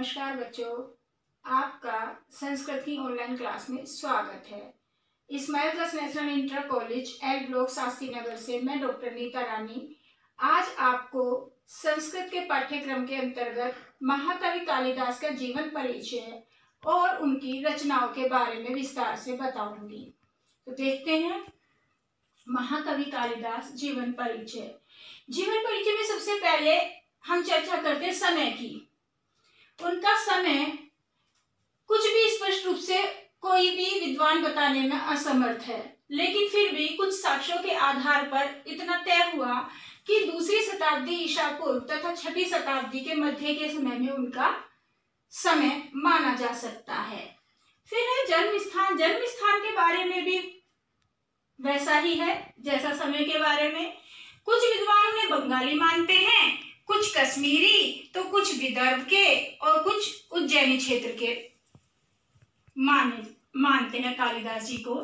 नमस्कार बच्चों, आपका संस्कृत की ऑनलाइन क्लास में स्वागत है। Ismail girls national inter college L block Shastri Nagar से मैं डॉक्टर नीता रानी आज आपको संस्कृत के पाठ्यक्रम के अंतर्गत महाकवि कालिदास का जीवन परिचय और उनकी रचनाओं के बारे में विस्तार से बताऊंगी। तो देखते हैं महाकवि कालिदास जीवन परिचय। जीवन परिचय में सबसे पहले हम चर्चा करते हैं समय की। उनका समय कुछ भी स्पष्ट रूप से कोई भी विद्वान बताने में असमर्थ है, लेकिन फिर भी कुछ साक्ष्यों के आधार पर इतना तय हुआ कि दूसरी शताब्दी ईसा पूर्व तथा छठी शताब्दी के मध्य के समय में उनका समय माना जा सकता है। फिर है जन्म स्थान। जन्म स्थान के बारे में भी वैसा ही है जैसा समय के बारे में। कुछ विद्वान उन्हें बंगाली मानते हैं, कुछ कश्मीरी, तो कुछ विदर्भ के और कुछ उज्जैनी क्षेत्र के मानते हैं कालिदास जी को।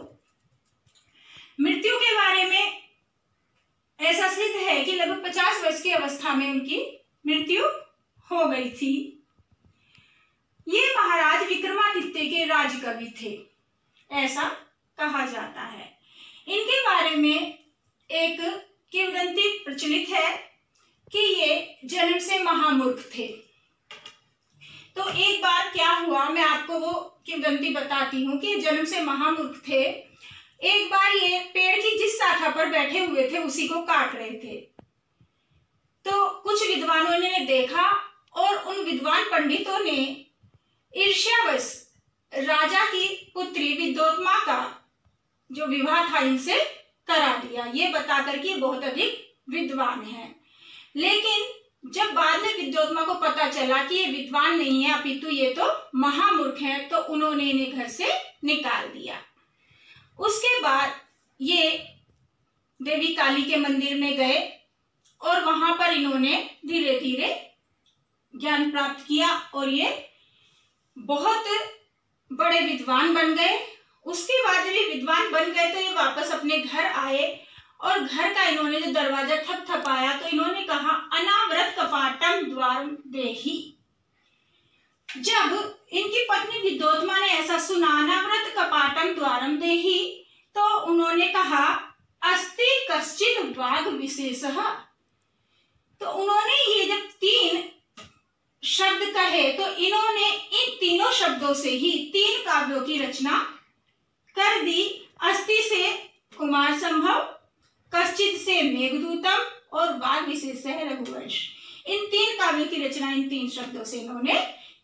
मृत्यु के बारे में ऐसा सिद्ध है कि लगभग 50 वर्ष की अवस्था में उनकी मृत्यु हो गई थी। ये महाराज विक्रमादित्य के राजकवि थे, ऐसा कहा जाता है। इनके बारे में एक किंवदंती प्रचलित है कि ये जन्म से महामूर्ख थे। तो एक बार क्या हुआ, मैं आपको वो किंवदंती बताती हूँ कि जन्म से महामूर्ख थे। एक बार ये पेड़ की जिस शाखा पर बैठे हुए थे उसी को काट रहे थे, तो कुछ विद्वानों ने देखा और उन विद्वान पंडितों ने ईर्ष्यावश राजा की पुत्री विद्योत्मा का जो विवाह था इनसे करा दिया, ये बताकर कि बहुत अधिक विद्वान है। लेकिन जब बाद में विद्योत्मा को पता चला कि ये विद्वान नहीं है अपितु ये तो महामूर्ख है, तो उन्होंने इन्हें घर से निकाल दिया। उसके बाद ये देवी काली के मंदिर में गए और वहां पर इन्होंने धीरे धीरे ज्ञान प्राप्त किया और ये बहुत बड़े विद्वान बन गए। उसके बाद जब ये विद्वान बन गए तो ये वापस अपने घर आए और घर का इन्होंने जो दरवाजा ठपठपाया तो इन्होंने कहा अनावृत कपाटम द्वारम देहि। जब इनकी पत्नी विद्योत्मा ने ऐसा सुना अनावृत कपाटम द्वारम देहि, तो उन्होंने कहा अस्ति कश्चित् वाग विशेषः। तो उन्होंने ये जब 3 शब्द कहे तो इन्होंने इन तीनों शब्दों से ही 3 काव्यों की रचना कर दी। अस्ति से कुमार संभव, कश्चित् से मेघदूतम और वाग विशेष है रघुवंश। इन 3 काव्यों की रचना इन 3 शब्दों से इन्होंने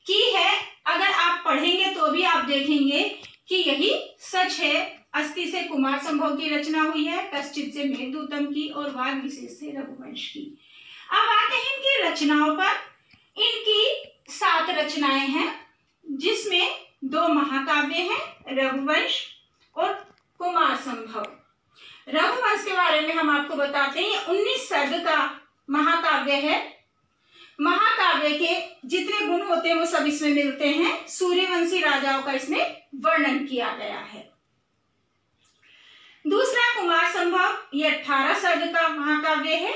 की है। अगर आप पढ़ेंगे तो भी आप देखेंगे कि यही सच है। अस्ति से कुमार संभव की रचना हुई है, कश्चित् से मेघदूतम की और वाग विशेष से रघुवंश की। अब आते हैं इनकी रचनाओं पर। इनकी 7 रचनाएं हैं जिसमें 2 महाकाव्य हैं, रघुवंश और कुमार संभव। रघुवंश के बारे में हम आपको बताते हैं, 19 सर्ग का महाकाव्य है। महाकाव्य के जितने गुण होते हैं वो सब इसमें मिलते हैं। सूर्यवंशी राजाओं का इसमें वर्णन किया गया है। दूसरा कुमार संभव, ये 18 सर्ग का महाकाव्य है।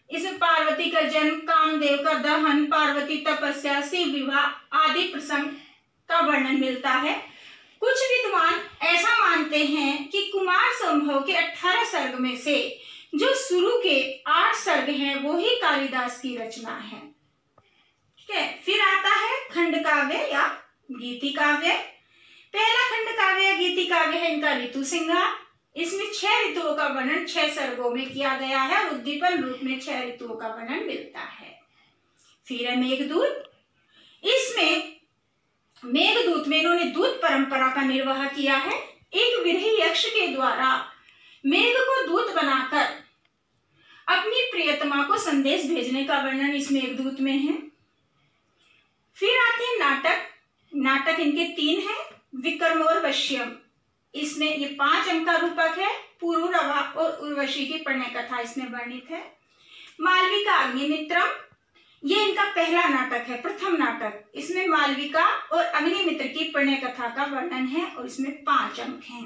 इसमें पार्वती का जन्म, कामदेव का दहन, पार्वती तपस्या, शिव विवाह आदि प्रसंग का वर्णन मिलता है। कुछ विद्वान ऐसा मानते हैं कि कुमार संभव के 18 सर्ग में से जो शुरू के 8 सर्ग हैं वो ही कालिदास की रचना है। ठीक है, फिर आता है खंड काव्य या गीति काव्य। पहला खंड काव्य या गीति काव्य है इनका ऋतु सिंगार। इसमें 6 ऋतुओं का वर्णन 6 सर्गों में किया गया है। उद्दीपन रूप में 6 ऋतुओं का वर्णन मिलता है। फिर है मेघदूत। इसमें मेघदूत में इन्होंने दूत परंपरा का निर्वाह किया है। एक विरही यक्ष के द्वारा मेघ को दूत बनाकर अपनी प्रियतमा को संदेश भेजने का वर्णन इस मेघदूत में है। फिर आते हैं नाटक। नाटक इनके 3 हैं, विक्रम और वश्यम। इसमें ये 5 अंक का रूपक है। पुरूरवा और उर्वशी की प्रणय कथा इसमें वर्णित है। मालविका अग्निमित्रम, ये इनका पहला नाटक है, प्रथम नाटक। इसमें मालविका और अग्निमित्र की प्रणय कथा का वर्णन है और इसमें 5 अंक हैं।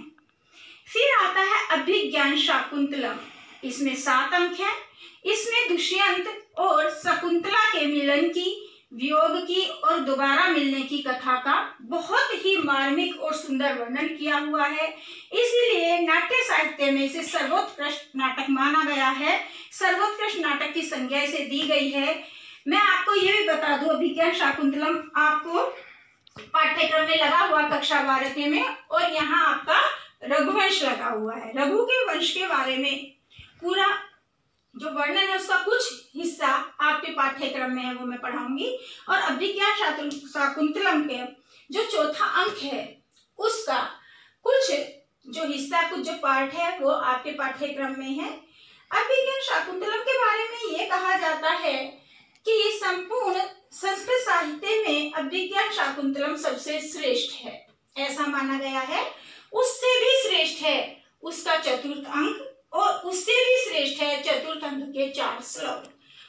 फिर आता है अभिज्ञान शाकुंतलम। इसमें 7 अंक हैं। इसमें दुष्यंत और शकुंतला के मिलन की वियोग की और दोबारा मिलने की कथा का बहुत ही मार्मिक और सुंदर वर्णन किया हुआ है। इसीलिए नाट्य साहित्य में इसे सर्वोत्कृष्ट नाटक माना गया है, सर्वोत्कृष्ट नाटक की संज्ञा इसे दी गई है। मैं आपको ये भी बता दूं, अभिज्ञान शाकुंतलम आपको पाठ्यक्रम में लगा हुआ कक्षा 12 में, और यहाँ आपका रघुवंश लगा हुआ है। रघु के वंश के बारे में पूरा जो वर्णन है उसका कुछ हिस्सा आपके पाठ्यक्रम में है, वो मैं पढ़ाऊंगी। और अभिज्ञान शाकुंतलम के जो चौथा अंक है उसका कुछ जो हिस्सा, कुछ जो पार्ट है वो आपके पाठ्यक्रम में है। अभिज्ञान शाकुंतलम के बारे में ये कहा जाता है कि संपूर्ण संस्कृत साहित्य में अभिज्ञान शाकुंतलम सबसे श्रेष्ठ है, ऐसा माना गया है। उससे भी श्रेष्ठ है उसका चतुर्थ अंक, और उससे भी श्रेष्ठ है चतुर्थ अंक के 4 श्लोक।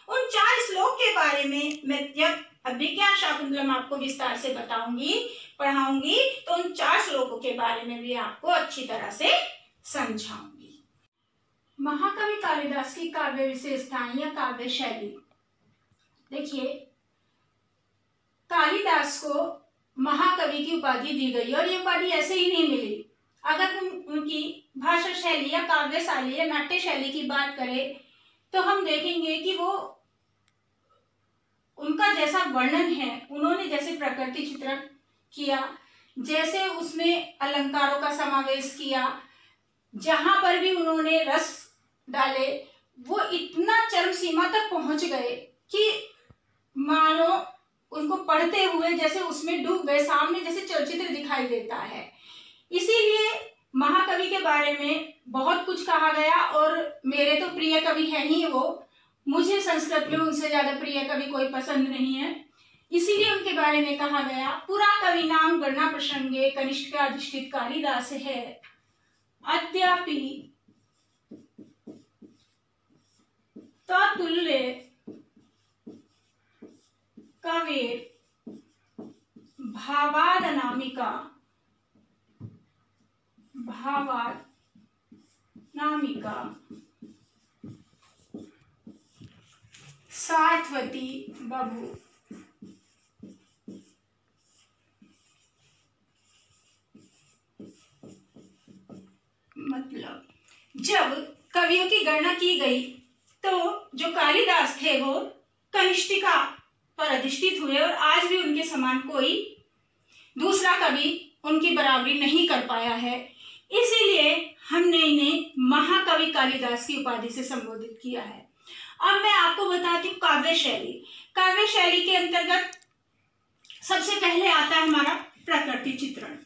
उन 4 श्लोक के बारे में मैं जब अभिज्ञान शाकुंतलम आपको विस्तार से बताऊंगी, पढ़ाऊंगी, तो उन 4 श्लोकों के बारे में भी आपको अच्छी तरह से समझाऊंगी। महाकवि कालिदास की काव्य विशेषताएं या काव्य शैली। देखिए, कालिदास को महाकवि की उपाधि दी गई, और ये उपाधि ऐसे ही नहीं मिली। अगर हम उनकी भाषा शैली या काव्य शैली या नाट्य शैली की बात करें तो हम देखेंगे कि वो उनका जैसा वर्णन है, उन्होंने जैसे प्रकृति चित्रण किया, जैसे उसमें अलंकारों का समावेश किया, जहां पर भी उन्होंने रस डाले, वो इतना चरम सीमा तक पहुंच गए कि मानो उनको पढ़ते हुए जैसे उसमें डूब गए, सामने जैसे चलचित्र दिखाई देता है। इसीलिए महाकवि के बारे में बहुत कुछ कहा गया, और मेरे तो प्रिय कवि है ही वो, मुझे संस्कृत में उनसे ज्यादा प्रिय कवि कोई पसंद नहीं है, इसीलिए उनके बारे में कहा गया। पुरा कवि नाम गणना प्रसंगे कनिष्ठ का अधिष्ठित कालिदास है, अद्यापि ततुल्य कविर भावादनामिका सात्वती बभू। मतलब जब कवियों की गणना की गई तो जो कालिदास थे वो कनिष्ठिका पर अधिष्ठित हुए, और आज भी उनके समान कोई दूसरा कवि उनकी बराबरी नहीं कर पाया है। इसीलिए हमने इन्हें महाकवि कालिदास की उपाधि से संबोधित किया है। अब मैं आपको बताती हूँ काव्य शैली। काव्य शैली के अंतर्गत सबसे पहले आता है हमारा प्रकृति चित्रण।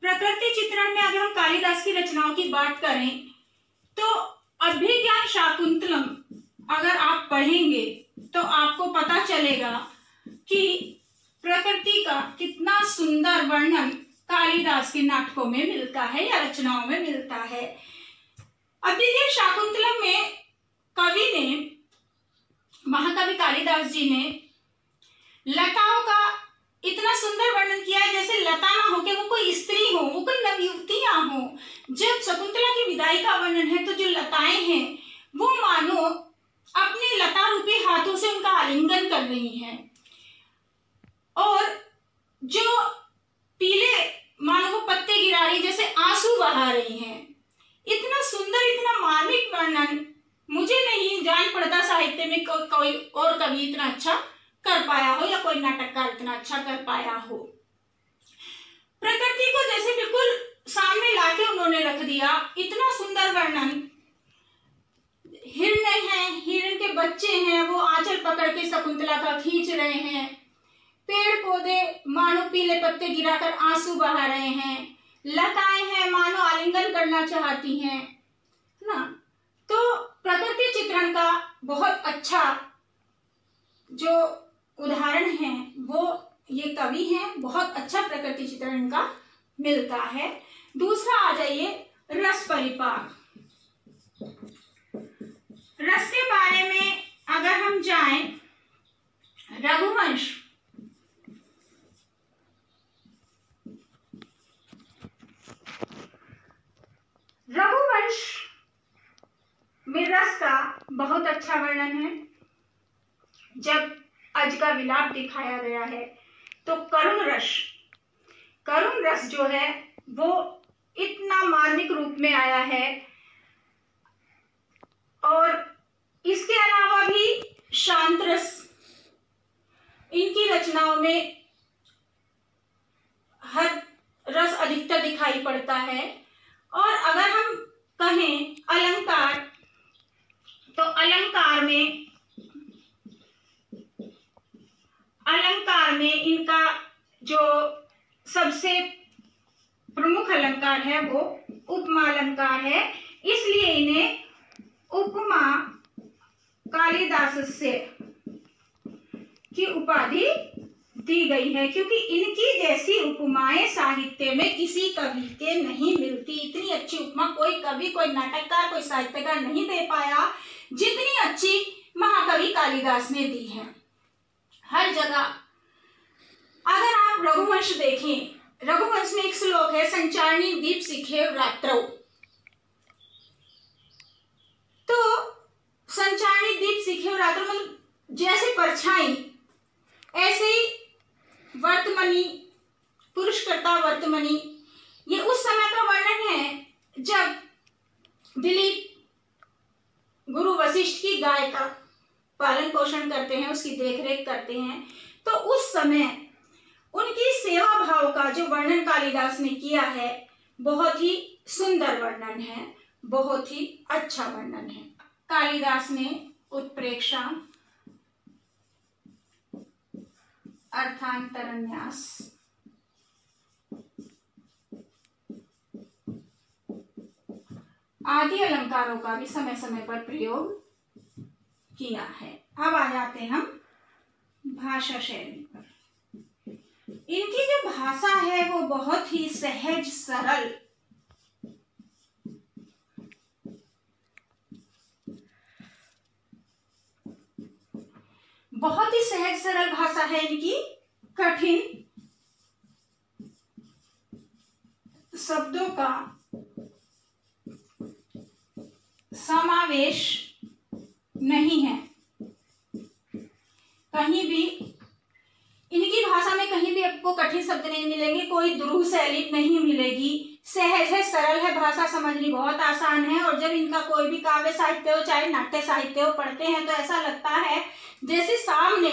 प्रकृति चित्रण में अगर हम कालिदास की रचनाओं की बात करें तो अभिज्ञान शाकुंतलम अगर आप पढ़ेंगे तो आपको पता चलेगा कि प्रकृति का कितना सुंदर वर्णन कालिदास के नाटकों में मिलता है या रचनाओं में मिलता है। अभिज्ञान शाकुंतलम में कवि ने, महाकवि कालिदास जी ने लताओं का इतना सुंदर वर्णन किया है, जैसे लता ना हो के वो कोई स्त्री हो, वो कोई नवयुवतियां हो। जब शकुंतला की विदाई का वर्णन है तो जो लताएं हैं वो मानो अपने लता रूपी हाथों से उनका आलिंगन कर रही हैं, और जो पीले मानो वो पत्ते गिरा रही, जैसे आंसू बहा रही हैं। इतना सुंदर, इतना मार्मिक वर्णन मुझे नहीं जान पड़ता साहित्य में कोई और कवि इतना अच्छा कर पाया हो, या कोई नाटककार इतना अच्छा कर पाया हो। प्रकृति को जैसे बिल्कुल सामने लाके उन्होंने रख दिया, इतना सुंदर वर्णन। हिरण है, हिरण के बच्चे हैं, वो आंचल पकड़ के शकुंतला का खींच रहे हैं। पेड़ पौधे मानो पीले पत्ते गिराकर आंसू बहा रहे हैं। लताएं हैं मानो आलिंगन करना चाहती हैं ना। तो प्रकृति चित्रण का बहुत अच्छा जो उदाहरण है वो ये कवि हैं, बहुत अच्छा प्रकृति चित्रण इनका मिलता है। दूसरा आ जाइए रस परिपाक। रस के बारे में अगर हम जाएं, रघुवंश रस का बहुत अच्छा वर्णन है। जब अज का विलाप दिखाया गया है तो करुण रस जो है वो इतना मार्मिक रूप में आया है। और इसके अलावा भी शांत रस इनकी रचनाओं में हर रस अधिकतर दिखाई पड़ता है। और अगर हम कहें अलंकार, तो अलंकार में इनका जो सबसे प्रमुख अलंकार है वो उपमा अलंकार है। इसलिए इन्हें उपमा कालिदास से की उपाधि दी गई है, क्योंकि इनकी जैसी उपमाएं साहित्य में किसी कवि के नहीं मिलती। इतनी अच्छी उपमा कोई कवि, कोई नाटककार, कोई साहित्यकार नहीं दे पाया जितनी अच्छी महाकवि कालिदास ने दी है। हर जगह अगर आप रघुवंश देखें, रघुवंश में एक श्लोक है, संचारणी दीप शिखेव रात्रौ। तो संचारणी दीप शिखेव रात्रौ मतलब जैसे परछाई ऐसे ही वर्तमनी, पुरुषकर्ता वर्तमनी, ये उस समय का वर्णन है जब दिलीप गुरु वशिष्ठ की गाय का पालन पोषण करते हैं, उसकी देखरेख करते हैं। तो उस समय उनकी सेवा भाव का जो वर्णन कालिदास ने किया है बहुत ही सुंदर वर्णन है, बहुत ही अच्छा वर्णन है। कालिदास ने उत्प्रेक्षा, अर्थांतरन्यास, आदि अलंकारों का भी समय समय पर प्रयोग किया है। अब आ जाते हैं हम भाषा शैली पर। इनकी जो भाषा है वो बहुत ही सहज सरल, बहुत ही सहज सरल भाषा है इनकी। कठिन शब्दों का समावेश नहीं है। कहीं भी इनकी भाषा में कहीं भी आपको कठिन शब्द नहीं मिलेंगे, कोई दुरूह शैली नहीं मिलेगी। सहज है, सरल है, भाषा समझनी बहुत आसान है। और जब इनका कोई भी काव्य साहित्य हो, चाहे नाट्य साहित्य हो, पढ़ते हैं तो ऐसा लगता है जैसे सामने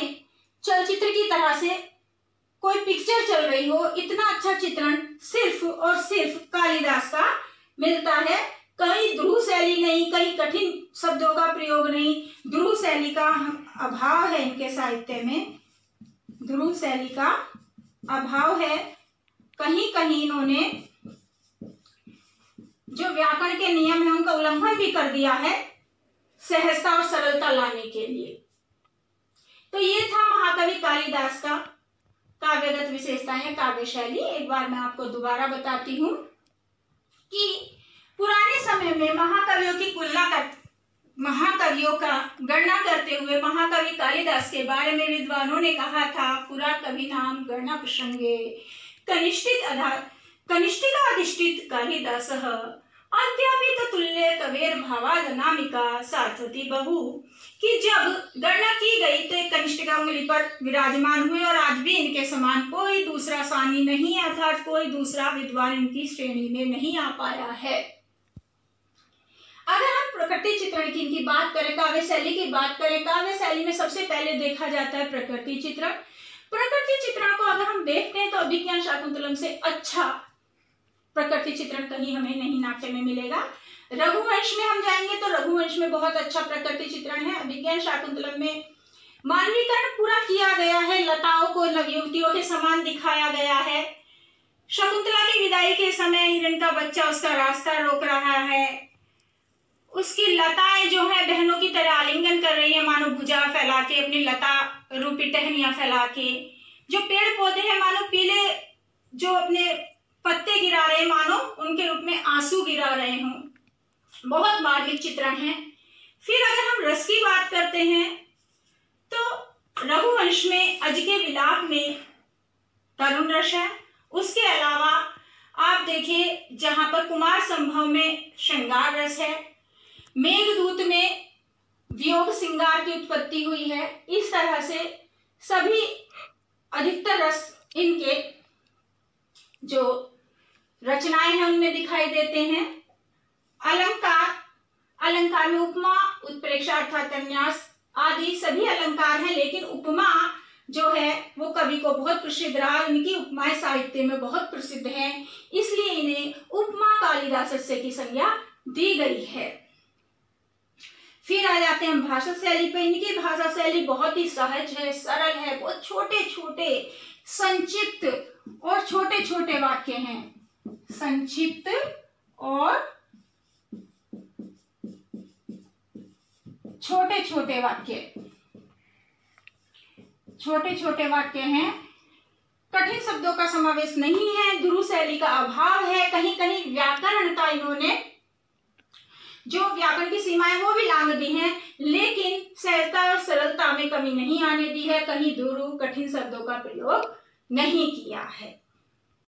चलचित्र की तरह से कोई पिक्चर चल रही हो। इतना अच्छा चित्रण सिर्फ और सिर्फ कालिदास का मिलता है। कहीं ध्रुव शैली नहीं, कहीं कठिन शब्दों का प्रयोग नहीं, ध्रुव शैली का अभाव है इनके साहित्य में, ध्रुव शैली का अभाव है। कहीं कहीं इन्होंने जो व्याकरण के नियम है उनका उल्लंघन भी कर दिया है सहजता और सरलता लाने के लिए। तो ये था महाकवि कालिदास का काव्यगत विशेषताएं, काव्य शैली। एक बार मैं आपको दोबारा बताती हूँ कि पुराने समय में महाकवियों का गणना करते हुए महाकवि कालिदास के बारे में विद्वानों ने कहा था, पुरा कवि नाम गणना प्रसंगे कनिष्ठिकाधिष्ठित कालिदास अद्यापित तुल्य कवेर भावादनामिका सार्थति बहु, कि जब गणना की गई तो एक कनिष्ठिका उंगली पर विराजमान हुए और आज भी इनके समान कोई दूसरा सानी नहीं है, अर्थात कोई दूसरा विद्वान इनकी श्रेणी में नहीं आ पाया है। अगर हम प्रकृति चित्रण की इनकी बात करें, काव्य शैली की बात करें, काव्य शैली में सबसे पहले देखा जाता है प्रकृति चित्रण। प्रकृति चित्रण को अगर हम देखते हैं तो अभिज्ञान शाकुंतलम से अच्छा प्रकृति चित्रण कहीं हमें नहीं नाट्य में मिलेगा। रघुवंश में हम जाएंगे तो रघुवंश में बहुत अच्छा प्रकृति चित्रण है। अभिज्ञान शाकुंतलम में मानवीकरण पूरा किया गया है, लताओं को नवयुवतियों के समान दिखाया गया है। शकुंतला की विदाई के समय हिरण का बच्चा उसका रास्ता रोक रहा है, उसकी लताएं जो है बहनों की तरह आलिंगन कर रही है, मानो भुजा फैला के, अपनी लता रूपी टहनियां फैला के। जो पेड़ पौधे हैं मानो पीले जो अपने पत्ते गिरा रहे, मानो उनके रूप में आंसू गिरा रहे हों। बहुत मार्मिक चित्रण है। फिर अगर हम रस की बात करते हैं तो रघुवंश में अज के विलाप में तरुण रस है। उसके अलावा आप देखिए जहां पर कुमार संभव में श्रृंगार रस है, मेघदूत में वियोग श्रृंगार की उत्पत्ति हुई है। इस तरह से सभी अधिकतर रस इनके जो रचनाएं हैं उनमें दिखाई देते हैं। अलंकार में उपमा, उत्प्रेक्षा अर्थात अन्यास आदि सभी अलंकार हैं, लेकिन उपमा जो है वो कवि को बहुत प्रसिद्ध रहा। इनकी उपमाएं साहित्य में बहुत प्रसिद्ध हैं, इसलिए इन्हें उपमा कालिदासस्य की संज्ञा दी गई है। फिर आ जाते हैं भाषा शैली पे। इनकी भाषा शैली बहुत ही सहज है, सरल है, बहुत छोटे छोटे संक्षिप्त और छोटे छोटे वाक्य हैं। संक्षिप्त और छोटे छोटे वाक्य हैं। कठिन शब्दों का समावेश नहीं है, ध्रुव शैली का अभाव है। कहीं कहीं व्याकरण का इन्होंने जो व्याकरण की सीमाएं वो भी लांघ दी हैं, लेकिन सहजता और सरलता में कमी नहीं आने दी है। कहीं ध्रुव कठिन शब्दों का प्रयोग नहीं किया है।